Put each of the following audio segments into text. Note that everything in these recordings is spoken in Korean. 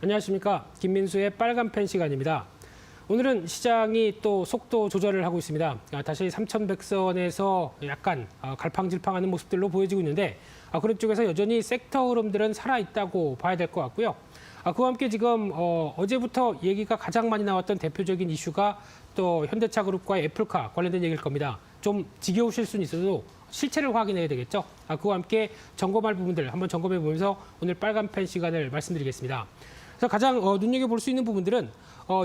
안녕하십니까. 김민수의 빨간펜 시간입니다. 오늘은 시장이 또 속도 조절을 하고 있습니다. 다시 3,100선에서 약간 갈팡질팡하는 모습들로 보여지고 있는데 그런 쪽에서 여전히 섹터 흐름들은 살아있다고 봐야 될 것 같고요. 그와 함께 지금 어제부터 얘기가 가장 많이 나왔던 대표적인 이슈가 또 현대차그룹과 애플카 관련된 얘기일 겁니다. 좀 지겨우실 수는 있어도 실체를 확인해야 되겠죠. 그와 함께 점검할 부분들 한번 점검해 보면서 오늘 빨간펜 시간을 말씀드리겠습니다. 그래서 가장 눈여겨볼 수 있는 부분들은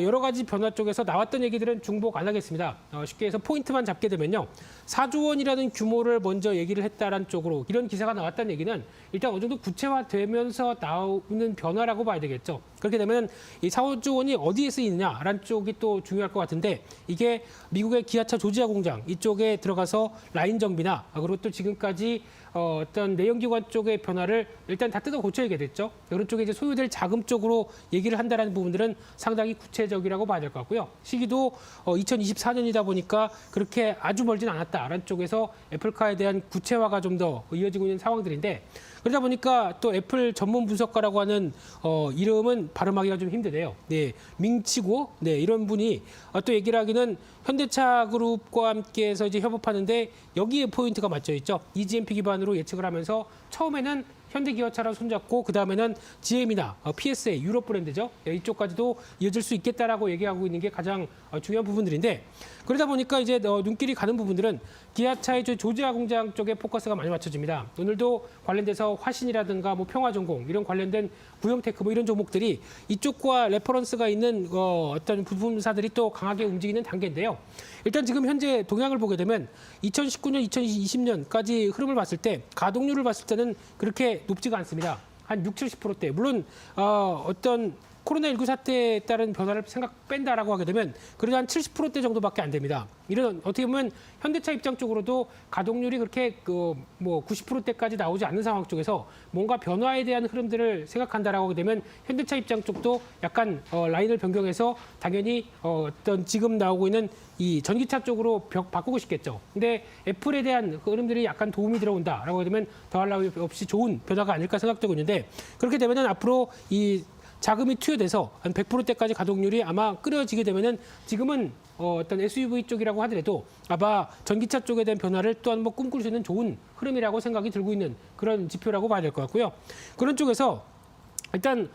여러 가지 변화 쪽에서 나왔던 얘기들은 중복 안 하겠습니다. 쉽게 해서 포인트만 잡게 되면요. 4조 원이라는 규모를 먼저 얘기를 했다라는 쪽으로 이런 기사가 나왔다는 얘기는 일단 어느 정도 구체화되면서 나오는 변화라고 봐야 되겠죠. 그렇게 되면 이 4조 원이 어디에 쓰이느냐라는 쪽이 또 중요할 것 같은데 이게 미국의 기아차 조지아 공장 이쪽에 들어가서 라인 정비나 그리고 또 지금까지 어떤 내연기관 쪽의 변화를 일단 다 뜯어 고쳐야게 됐죠. 이런 쪽에 이제 소요될 자금 쪽으로 얘기를 한다는 부분들은 상당히 구체적이라고 봐야 될 것 같고요. 시기도 2024년이다 보니까 그렇게 아주 멀진 않았다라는 쪽에서 애플카에 대한 구체화가 좀 더 이어지고 있는 상황들인데 그러다 보니까 또 애플 전문 분석가라고 하는 이름은 발음하기가 좀 힘드네요. 네, 밍치고 이런 분이 또 얘기를 하기는 현대차 그룹과 함께해서 이제 협업하는데 여기에 포인트가 맞춰 있죠. EGMP 기반으로 예측을 하면서 처음에는 현대기아차랑 손잡고 그다음에는 GM이나 PSA 유럽 브랜드죠. 이쪽까지도 이어질 수 있겠다라고 얘기하고 있는 게 가장 중요한 부분들인데 그러다 보니까 이제 눈길이 가는 부분들은 기아차의 조지아 공장 쪽에 포커스가 많이 맞춰집니다. 오늘도 관련돼서 화신이라든가 뭐 평화전공 이런 관련된 구형테크 뭐 이런 종목들이 이쪽과 레퍼런스가 있는 어떤 부품사들이 또 강하게 움직이는 단계인데요. 일단 지금 현재 동향을 보게 되면 2019년, 2020년까지 흐름을 봤을 때 가동률을 봤을 때는 그렇게 높지가 않습니다. 한 60, 70%대. 물론 어떤 코로나19 사태에 따른 변화를 뺀다라고 하게 되면 그래도 한 70%대 정도밖에 안 됩니다. 이런 어떻게 보면 현대차 입장 쪽으로도 가동률이 그렇게 뭐 90%대까지 나오지 않는 상황 쪽에서 뭔가 변화에 대한 흐름들을 생각한다라고 하게 되면 현대차 입장 쪽도 약간 라인을 변경해서 당연히 어떤 지금 나오고 있는 이 전기차 쪽으로 바꾸고 싶겠죠. 근데 애플에 대한 흐름들이 약간 도움이 들어온다라고 하게 되면 더할 나위 없이 좋은 변화가 아닐까 생각되고 있는데 그렇게 되면은 앞으로 이 자금이 투여돼서 한 100%대까지 가동률이 아마 끌어지게 되면은 지금은 어떤 SUV 쪽이라고 하더라도 아마 전기차 쪽에 대한 변화를 또 한번 꿈꿀 수 있는 좋은 흐름이라고 생각이 들고 있는 그런 지표라고 봐야 될 것 같고요. 그런 쪽에서 일단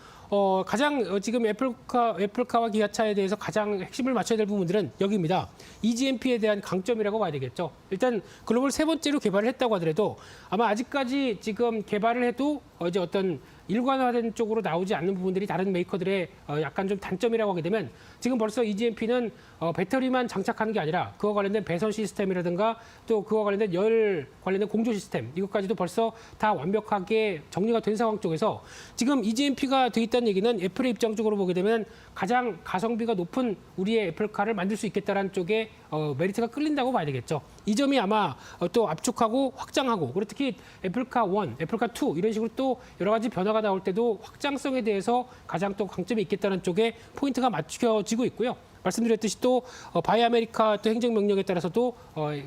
가장 지금 애플카와 기아차에 대해서 가장 핵심을 맞춰야 될 부분들은 여기입니다. EGMP에 대한 강점이라고 봐야 되겠죠. 일단 글로벌 세 번째로 개발을 했다고 하더라도 아마 아직까지 지금 개발을 해도 이제 어떤 일관화된 쪽으로 나오지 않는 부분들이 다른 메이커들의 약간 좀 단점이라고 하게 되면 지금 벌써 EGMP는 배터리만 장착하는 게 아니라 그와 관련된 배선 시스템이라든가 또 그와 관련된 열 관련된 공조 시스템 이것까지도 벌써 다 완벽하게 정리가 된 상황 쪽에서 지금 EGMP가 돼 있다는 얘기는 애플의 입장 쪽으로 보게 되면 가장 가성비가 높은 우리의 애플카를 만들 수 있겠다라는 쪽에 메리트가 끌린다고 봐야 되겠죠. 이 점이 아마 또 압축하고 확장하고 그리고 특히 애플카 1, 애플카 2 이런 식으로 또 여러 가지 변화가 나올 때도 확장성에 대해서 가장 또 강점이 있겠다는 쪽에 포인트가 맞춰지고 있고요. 말씀드렸듯이 또 바이 아메리카 또 행정명령에 따라서도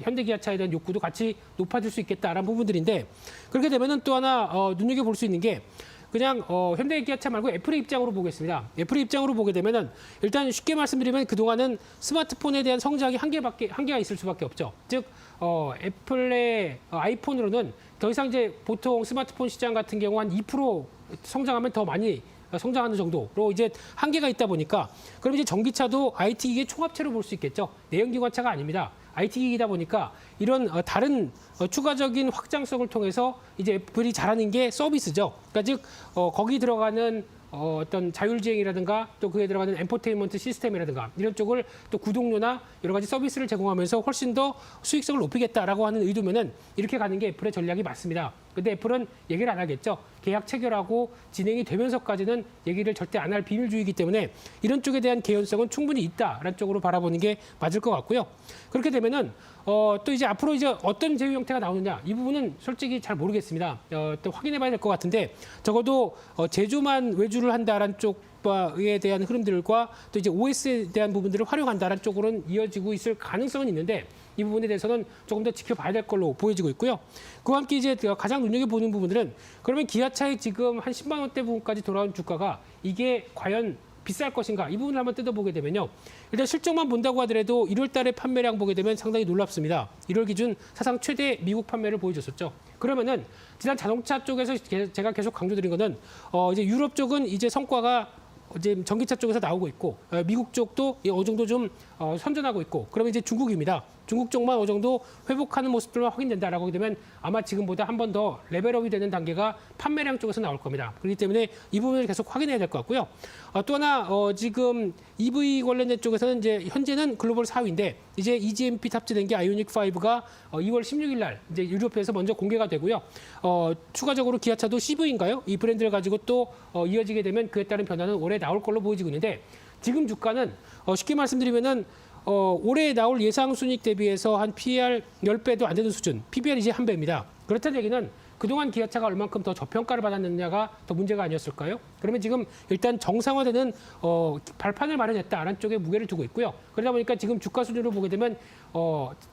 현대기아차에 대한 욕구도 같이 높아질 수 있겠다라는 부분들인데 그렇게 되면은 또 하나 눈여겨볼 수 있는 게 그냥 현대기아차 말고 애플의 입장으로 보겠습니다. 애플의 입장으로 보게 되면은 일단 쉽게 말씀드리면 그동안은 스마트폰에 대한 성장이 한계가 있을 수밖에 없죠. 즉 애플의 아이폰으로는 더 이상 이제 보통 스마트폰 시장 같은 경우 한 2% 성장하면 더 많이 성장하는 정도로 이제 한계가 있다 보니까 그럼 이제 전기차도 IT 기기의 총합체로 볼 수 있겠죠. 내연기관차가 아닙니다. IT 기기이다 보니까 이런 다른 추가적인 확장성을 통해서 이제 애플이 잘하는 게 서비스죠. 그러니까 즉 거기 들어가는 어떤 자율주행이라든가 또 그에 들어가는 엔터테인먼트 시스템이라든가 이런 쪽을 또 구독료나 여러 가지 서비스를 제공하면서 훨씬 더 수익성을 높이겠다라고 하는 의도면은 이렇게 가는 게 애플의 전략이 맞습니다. 근데 애플은 얘기를 안 하겠죠. 계약 체결하고 진행이 되면서까지는 얘기를 절대 안 할 비밀주의이기 때문에 이런 쪽에 대한 개연성은 충분히 있다라는 쪽으로 바라보는 게 맞을 것 같고요. 그렇게 되면은 또 이제 앞으로 이제 어떤 제휴 형태가 나오느냐 이 부분은 솔직히 잘 모르겠습니다. 또 확인해봐야 될 것 같은데 적어도 제조만 외주를 한다라는 쪽에 대한 흐름들과 또 이제 OS에 대한 부분들을 활용한다라는 쪽으로는 이어지고 있을 가능성은 있는데 이 부분에 대해서는 조금 더 지켜봐야 될 걸로 보여지고 있고요. 그와 함께 이제 가장 눈여겨보는 부분들은 그러면 기아차의 지금 한 10만 원대 부분까지 돌아온 주가가 이게 과연 비쌀 것인가 이 부분을 한번 뜯어보게 되면요. 일단 실적만 본다고 하더라도 1월 달에 판매량 보게 되면 상당히 놀랍습니다. 1월 기준 사상 최대 미국 판매를 보여줬었죠. 그러면은 지난 자동차 쪽에서 제가 계속 강조드린 거는 이제 유럽 쪽은 이제 성과가 이제 전기차 쪽에서 나오고 있고 미국 쪽도 어느 정도 좀 선전하고 있고 그러면 이제 중국입니다. 중국 쪽만 어느 정도 회복하는 모습들만 확인된다라고 하게 되면 아마 지금보다 한 번 더 레벨업이 되는 단계가 판매량 쪽에서 나올 겁니다. 그렇기 때문에 이 부분을 계속 확인해야 될 것 같고요. 또 하나 지금 EV 관련된 쪽에서는 이제 현재는 글로벌 4위인데 이제 EGMP 탑재된 게 아이오닉 5가 2월 16일 날 이제 유럽에서 먼저 공개가 되고요. 추가적으로 기아차도 CV인가요? 이 브랜드를 가지고 또 이어지게 되면 그에 따른 변화는 올해 나올 걸로 보여지고 있는데 지금 주가는 쉽게 말씀드리면은 올해 나올 예상 순이익 대비해서 한 PER 10배도 안 되는 수준, PBR 이제 1배입니다. 그렇다는 얘기는 그동안 기아차가 얼만큼 더 저평가를 받았느냐가 더 문제가 아니었을까요? 그러면 지금 일단 정상화되는 발판을 마련했다라는 쪽에 무게를 두고 있고요. 그러다 보니까 지금 주가 수준으로 보게 되면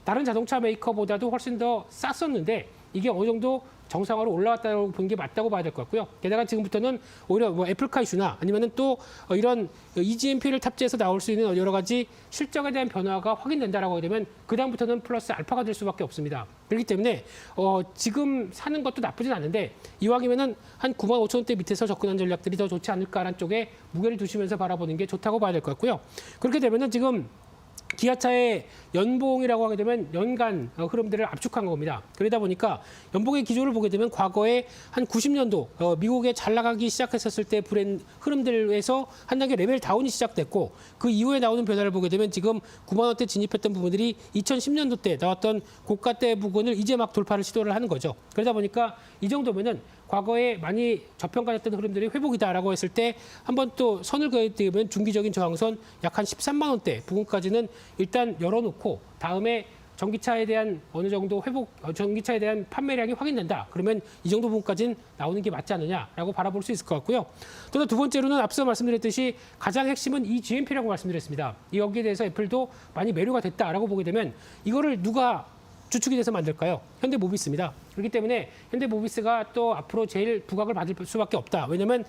다른 자동차 메이커보다도 훨씬 더 쌌었는데 이게 어느 정도 정상화로 올라왔다고 보는 게 맞다고 봐야 될 것 같고요. 게다가 지금부터는 오히려 뭐 애플카 이슈나 아니면은 또 이런 EGMP를 탑재해서 나올 수 있는 여러 가지 실적에 대한 변화가 확인된다라고 하게 되면 그다음부터는 플러스 알파가 될 수밖에 없습니다. 그렇기 때문에 지금 사는 것도 나쁘진 않은데 이왕이면은 한 9만 5천 원대 밑에서 접근한 전략들이 더 좋지 않을까라는 쪽에 무게를 두시면서 바라보는 게 좋다고 봐야 될 것 같고요. 그렇게 되면은 지금 기아차의 연봉이라고 하게 되면 연간 흐름들을 압축한 겁니다. 그러다 보니까 연봉의 기조를 보게 되면 과거에 한 90년도 미국에 잘 나가기 시작했었을 때 브랜드 흐름들에서 한 단계 레벨 다운이 시작됐고 그 이후에 나오는 변화를 보게 되면 지금 9만 원대 진입했던 부분들이 2010년도 때 나왔던 고가대 부분을 이제 막 돌파를 시도를 하는 거죠. 그러다 보니까 이 정도면은 과거에 많이 저평가됐던 흐름들이 회복이다라고 했을 때 한번 또 선을 그어야 되면 중기적인 저항선 약 한 13만 원대 부분까지는 일단 열어놓고 다음에 전기차에 대한 어느 정도 회복, 전기차에 대한 판매량이 확인된다. 그러면 이 정도 부분까지는 나오는 게 맞지 않느냐라고 바라볼 수 있을 것 같고요. 또 두 번째로는 앞서 말씀드렸듯이 가장 핵심은 이 GMP라고 말씀드렸습니다. 여기에 대해서 애플도 많이 매료가 됐다라고 보게 되면 이거를 누가 주축이 돼서 만들까요? 현대모비스입니다. 그렇기 때문에 현대모비스가 또 앞으로 제일 부각을 받을 수밖에 없다. 왜냐하면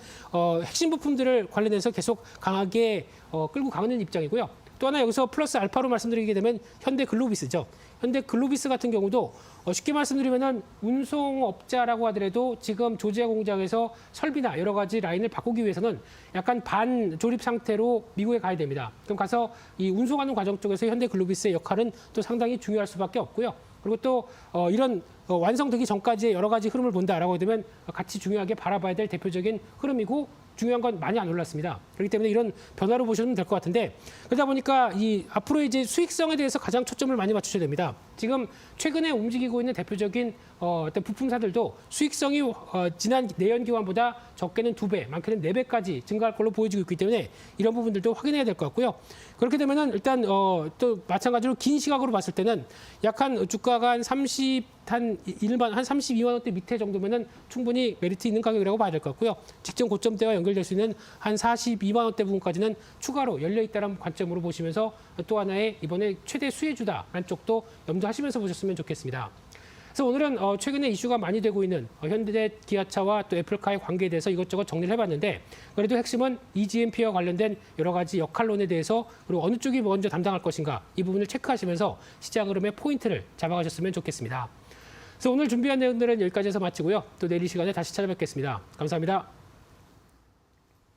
핵심 부품들을 관련해서 계속 강하게 끌고 가는 입장이고요. 또 하나 여기서 플러스 알파로 말씀드리게 되면 현대글로비스죠. 현대글로비스 같은 경우도 쉽게 말씀드리면은 운송업자라고 하더라도 지금 조지아 공장에서 설비나 여러 가지 라인을 바꾸기 위해서는 약간 반조립 상태로 미국에 가야 됩니다. 그럼 가서 이 운송하는 과정 쪽에서 현대글로비스의 역할은 또 상당히 중요할 수밖에 없고요. 그리고 또 이런 완성되기 전까지의 여러 가지 흐름을 본다라고 되면 같이 중요하게 바라봐야 될 대표적인 흐름이고 중요한 건 많이 안 올랐습니다. 그렇기 때문에 이런 변화로 보시면 될 것 같은데 그러다 보니까 이 앞으로 이제 수익성에 대해서 가장 초점을 많이 맞추셔야 됩니다. 지금 최근에 움직이고 있는 대표적인 어떤 부품사들도 수익성이 지난 내연기관보다 적게는 2배, 많게는 4배까지 증가할 걸로 보여지고 있기 때문에 이런 부분들도 확인해야 될 것 같고요. 그렇게 되면은 일단 또 마찬가지로 긴 시각으로 봤을 때는 약한 주가가 한 32만 원대 밑에 정도면은 충분히 메리트 있는 가격이라고 봐야 될 것 같고요. 직전 고점대와 연결될 수 있는 한 42만 원대 부분까지는 추가로 열려 있다는 관점으로 보시면서 또 하나의 이번에 최대 수혜주다라는 쪽도 염두하시면서 보셨으면 좋겠습니다. 그래서 오늘은 최근에 이슈가 많이 되고 있는 현대 기아차와 또 애플카의 관계에 대해서 이것저것 정리를 해봤는데 그래도 핵심은 EGMP와 관련된 여러 가지 역할론에 대해서 그리고 어느 쪽이 먼저 담당할 것인가 이 부분을 체크하시면서 시장 흐름의 포인트를 잡아가셨으면 좋겠습니다. 그래서 오늘 준비한 내용들은 여기까지 해서 마치고요. 또 내일 이 시간에 다시 찾아뵙겠습니다. 감사합니다.